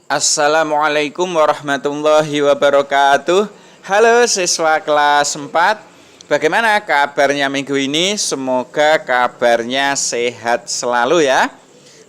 Assalamualaikum warahmatullahi wabarakatuh. Halo siswa kelas 4. Bagaimana kabarnya minggu ini? Semoga kabarnya sehat selalu ya.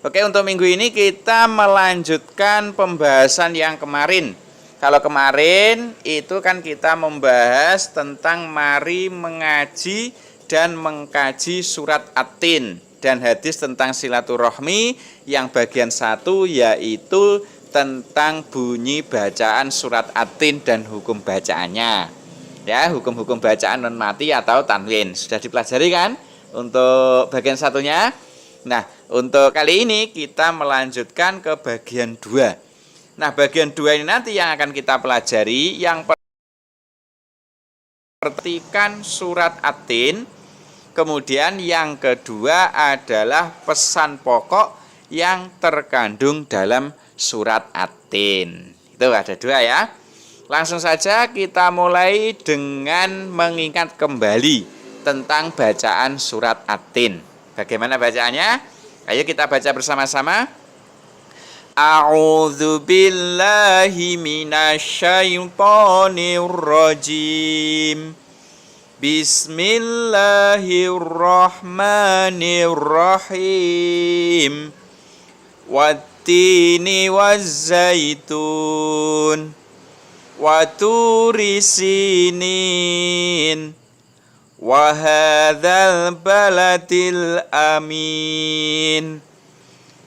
Oke, untuk minggu ini kita melanjutkan pembahasan yang kemarin. Kalau kemarin itu kan kita membahas tentang mari mengaji dan mengkaji surat At-Tin dan hadis tentang silaturahmi yang bagian 1 yaitu tentang bunyi bacaan surat At-Tin dan hukum bacaannya. Ya, hukum-hukum bacaan non mati atau tanwin. Sudah dipelajari kan untuk bagian satunya? Nah, untuk kali ini kita melanjutkan ke bagian 2. Nah, bagian 2 ini nanti yang akan kita pelajari. Yang perhatikan surat At-Tin. Kemudian yang kedua adalah pesan pokok yang terkandung dalam surat At-Tin. Itu ada 2 ya. Langsung saja kita mulai dengan mengingat kembali tentang bacaan surat At-Tin. Bagaimana bacaannya? Ayo kita baca bersama-sama. A'udzu billahi minasyaitonir rajim. Bismillahirrahmanirrahim. Wattini wazzaitun wa turi sinin wa hadzal baladil amin.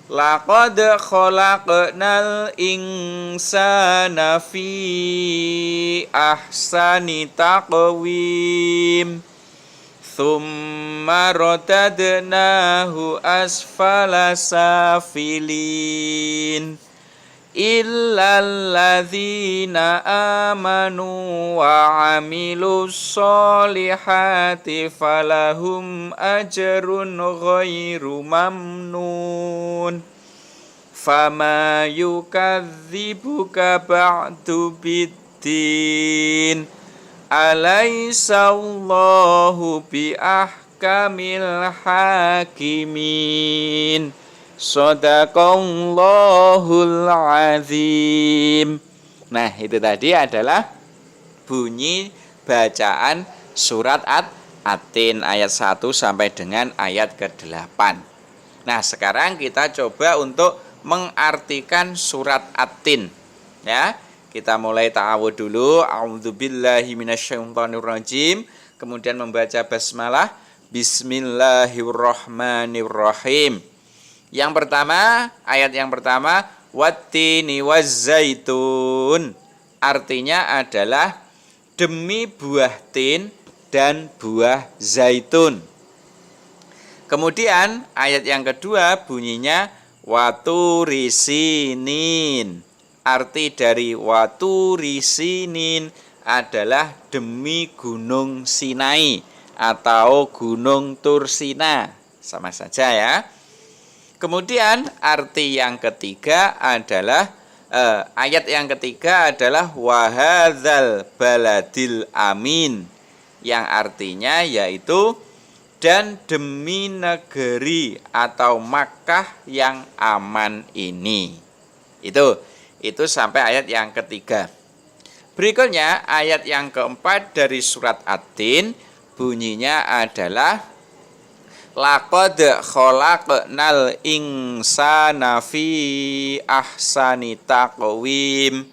Laqad khalaqnal insana fi ahsani taqwim. Thumma radadnahu asfala safilin. Illal ladzina amanu wa amilus solihati falahum ajrun ghairu mamnun. Fama yukadzibuka ba'du biddin. Alaisallahu bi ahkamil hakimin. Shadaqallahul azim. Nah, itu tadi adalah bunyi bacaan surat At-Tin ayat 1 sampai dengan ayat ke-8. Nah, sekarang kita coba untuk mengartikan surat At-Tin. Ya, kita mulai ta'awudz dulu. A'udzubillahi minasyaitonirrajim. Kemudian membaca basmalah. Bismillahirrahmanirrahim. Yang pertama, ayat yang pertama, wattini wazzaitun. Artinya adalah demi buah tin dan buah zaitun. Kemudian ayat yang kedua bunyinya waturi sinin. Arti dari waturi sinin adalah demi gunung Sinai atau gunung Tursina. Sama saja ya. Kemudian arti yang ketiga adalah ayat yang ketiga adalah wahadzal baladil amin, yang artinya yaitu dan demi negeri atau Makkah yang aman ini. Itu sampai ayat yang ketiga. Berikutnya ayat yang keempat dari surat At-Tin bunyinya adalah laqad khalaqnal insana fi ahsani taqwim.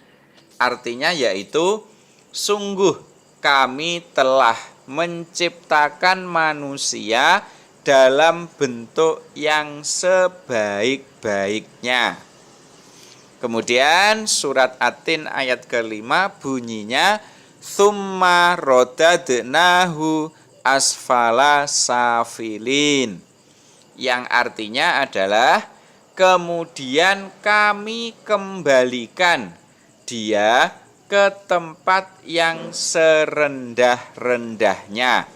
Artinya yaitu sungguh kami telah menciptakan manusia dalam bentuk yang sebaik-baiknya. Kemudian surat At-Tin ayat ke-5 bunyinya tsumma radadnahu asfala safilin, yang artinya adalah kemudian kami kembalikan dia ke tempat yang serendah-rendahnya.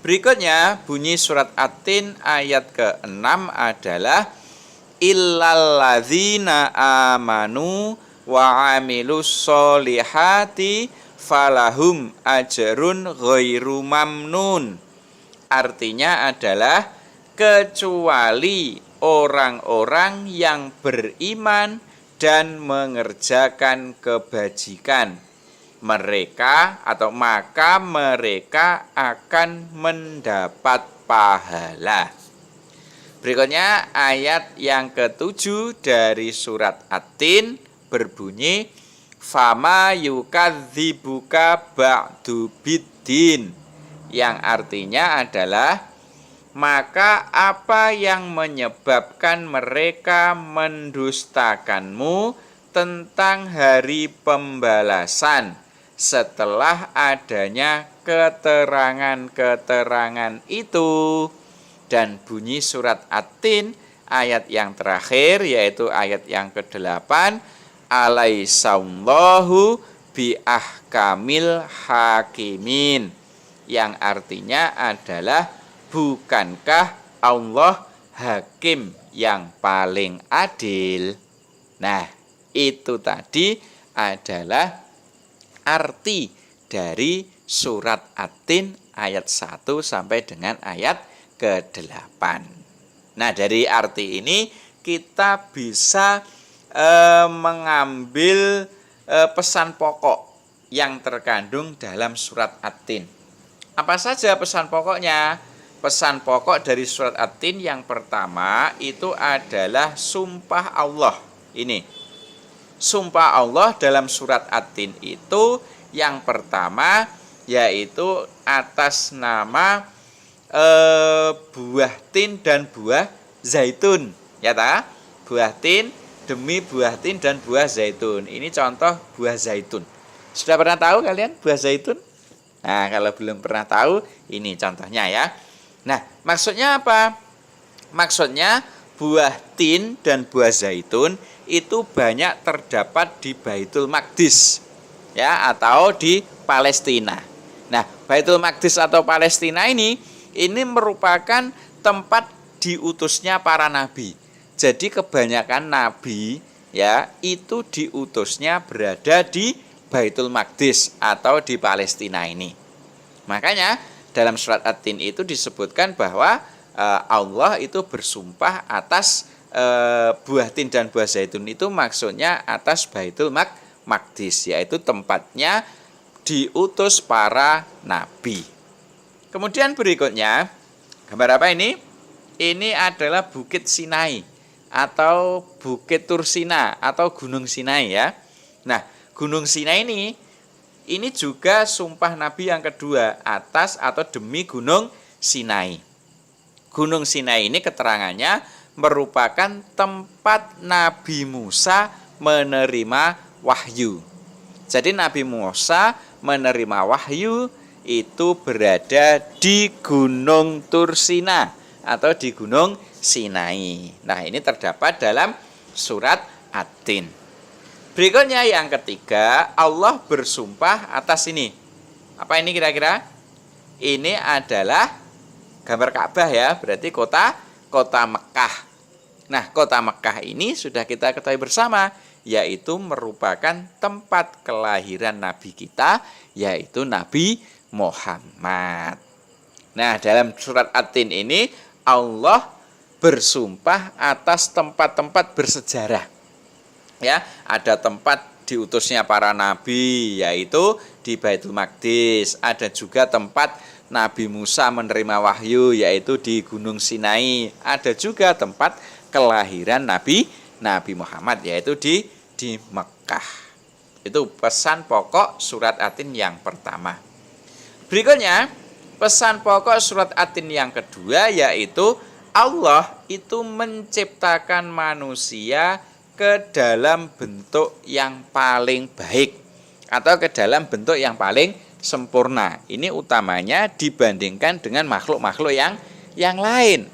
Berikutnya bunyi surat At-Tin ayat ke-6 adalah illal ladzina amanu wa amilus solihati falahum ajrun ghairu mamnun. Artinya adalah kecuali orang-orang yang beriman dan mengerjakan kebajikan. Maka mereka akan mendapat pahala. Berikutnya ayat yang ke-7 dari surat At-Tin berbunyi, fama yukadzibuka ba'du biddin, yang artinya adalah maka apa yang menyebabkan mereka mendustakanmu tentang hari pembalasan setelah adanya keterangan-keterangan itu. Dan bunyi surat At-Tin ayat yang terakhir, yaitu ayat yang ke-8, alaisallahu bi ahkamil hakimin, yang artinya adalah bukankah Allah hakim yang paling adil. Nah, itu tadi adalah arti dari surat At-Tin ayat 1 sampai dengan ayat ke-8. Nah, dari arti ini kita bisa mengambil pesan pokok yang terkandung dalam surat At-Tin. Apa saja pesan pokoknya? Pesan pokok dari surat At-Tin yang pertama itu adalah sumpah Allah. Ini sumpah Allah dalam surat At-Tin itu yang pertama yaitu atas nama buah tin dan buah zaitun, ya ta? Buah tin demi buah tin dan buah zaitun. Ini contoh buah zaitun. Sudah pernah tahu kalian buah zaitun? Nah, kalau belum pernah tahu, ini contohnya ya. Nah, maksudnya apa? Maksudnya buah tin dan buah zaitun itu banyak terdapat di Baitul Maqdis, ya, atau di Palestina. Nah, Baitul Maqdis atau Palestina ini merupakan tempat diutusnya para nabi. Jadi kebanyakan nabi ya itu diutusnya berada di Baitul Maqdis atau di Palestina ini. Makanya dalam surat At-Tin itu disebutkan bahwa Allah itu bersumpah atas buah tin dan buah zaitun itu maksudnya atas Baitul Maqdis, yaitu tempatnya diutus para nabi. Kemudian berikutnya, gambar apa ini? Ini adalah Bukit Sinai atau Bukit Tursina atau Gunung Sinai ya. Nah, Gunung Sinai ini juga sumpah Nabi yang kedua atas atau demi Gunung Sinai. Gunung Sinai ini keterangannya merupakan tempat Nabi Musa menerima wahyu. Jadi Nabi Musa menerima wahyu itu berada di Gunung Tursina atau di Gunung Sinai. Nah, ini terdapat dalam surat At-Tin. Berikutnya yang ketiga, Allah bersumpah atas ini. Apa ini kira-kira? Ini adalah gambar Ka'bah ya, berarti kota Mekah. Nah, kota Mekah ini sudah kita ketahui bersama, yaitu merupakan tempat kelahiran Nabi kita, yaitu Nabi Muhammad. Nah, dalam surat At-Tin ini Allah bersumpah atas tempat-tempat bersejarah. Ya, ada tempat diutusnya para nabi yaitu di Baitul Maqdis, ada juga tempat Nabi Musa menerima wahyu yaitu di Gunung Sinai, ada juga tempat kelahiran Nabi Muhammad yaitu di Mekah. Itu pesan pokok surat At-Tin yang pertama. Berikutnya, pesan pokok surat At-Tin yang kedua yaitu Allah itu menciptakan manusia ke dalam bentuk yang paling baik atau ke dalam bentuk yang paling sempurna. Ini utamanya dibandingkan dengan makhluk-makhluk yang lain.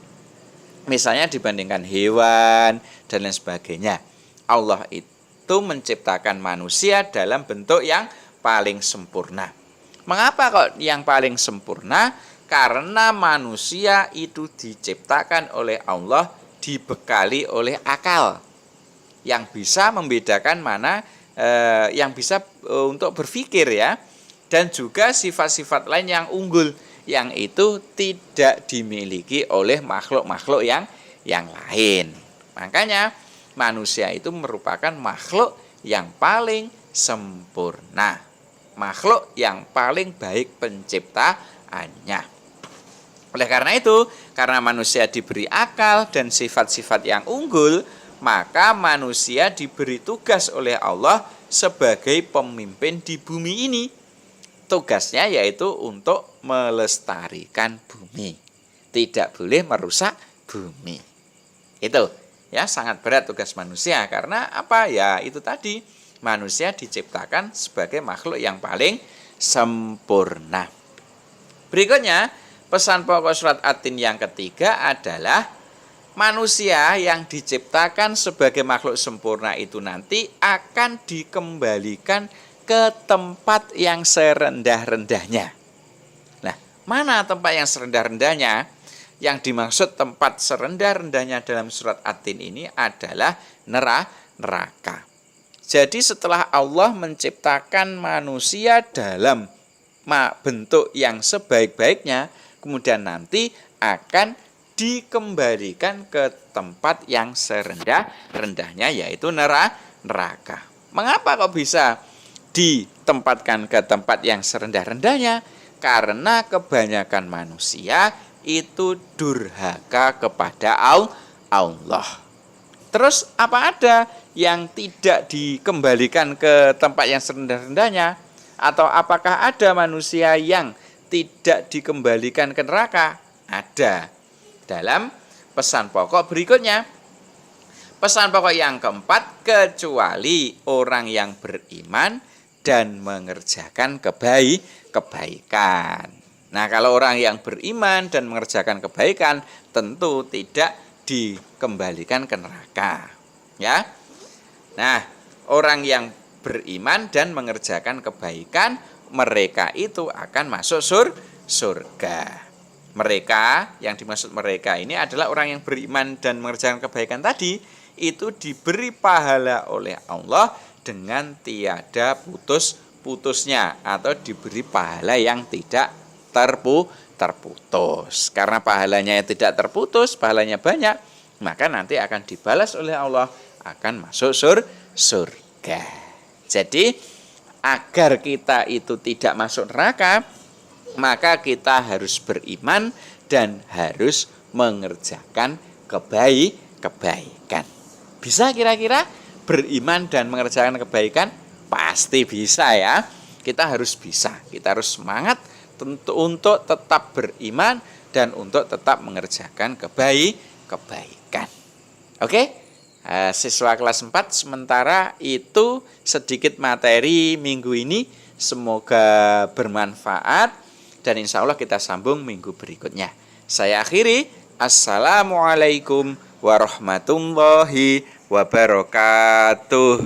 Misalnya dibandingkan hewan dan lain sebagainya. Allah itu menciptakan manusia dalam bentuk yang paling sempurna. Mengapa kok yang paling sempurna? Karena manusia itu diciptakan oleh Allah dibekali oleh akal yang bisa membedakan mana yang bisa untuk berpikir ya, dan juga sifat-sifat lain yang unggul yang itu tidak dimiliki oleh makhluk-makhluk yang lain. Makanya manusia itu merupakan makhluk yang paling sempurna, makhluk yang paling baik penciptaannya. Oleh karena itu, karena manusia diberi akal dan sifat-sifat yang unggul, maka manusia diberi tugas oleh Allah sebagai pemimpin di bumi ini. Tugasnya yaitu untuk melestarikan bumi. Tidak boleh merusak bumi. Itu ya sangat berat tugas manusia karena apa? Ya itu tadi, manusia diciptakan sebagai makhluk yang paling sempurna. Berikutnya, pesan pokok surat At-Tin yang ketiga adalah manusia yang diciptakan sebagai makhluk sempurna itu nanti akan dikembalikan ke tempat yang serendah-rendahnya. Nah, mana tempat yang serendah-rendahnya? Yang dimaksud tempat serendah-rendahnya dalam surat At-Tin ini adalah neraka. Jadi setelah Allah menciptakan manusia dalam bentuk yang sebaik-baiknya, kemudian nanti akan dikembalikan ke tempat yang serendah-rendahnya, yaitu neraka. Mengapa kok bisa ditempatkan ke tempat yang serendah-rendahnya? Karena kebanyakan manusia itu durhaka kepada Allah. Terus apa ada yang tidak dikembalikan ke tempat yang serendah-rendahnya? Atau apakah ada manusia yang tidak dikembalikan ke neraka? Ada. Dalam pesan pokok berikutnya. Pesan pokok yang keempat, kecuali orang yang beriman dan mengerjakan kebaikan. Nah, kalau orang yang beriman dan mengerjakan kebaikan tentu tidak dikembalikan ke neraka. Ya. Nah, orang yang beriman dan mengerjakan kebaikan, mereka itu akan masuk surga. Mereka, yang dimaksud mereka ini adalah orang yang beriman dan mengerjakan kebaikan tadi, itu diberi pahala oleh Allah dengan tiada putus-putusnya, atau diberi pahala yang tidak terputus. Karena pahalanya yang tidak terputus, pahalanya banyak, maka nanti akan dibalas oleh Allah, akan masuk surga. Jadi agar kita itu tidak masuk neraka, maka kita harus beriman dan harus mengerjakan kebaikan. Bisa kira-kira beriman dan mengerjakan kebaikan? Pasti bisa ya. Kita harus bisa, kita harus semangat untuk tetap beriman dan untuk tetap mengerjakan kebaikan. Oke? Siswa kelas 4, sementara itu sedikit materi minggu ini, semoga bermanfaat dan insya Allah kita sambung minggu berikutnya. Saya akhiri, assalamualaikum warahmatullahi wabarakatuh.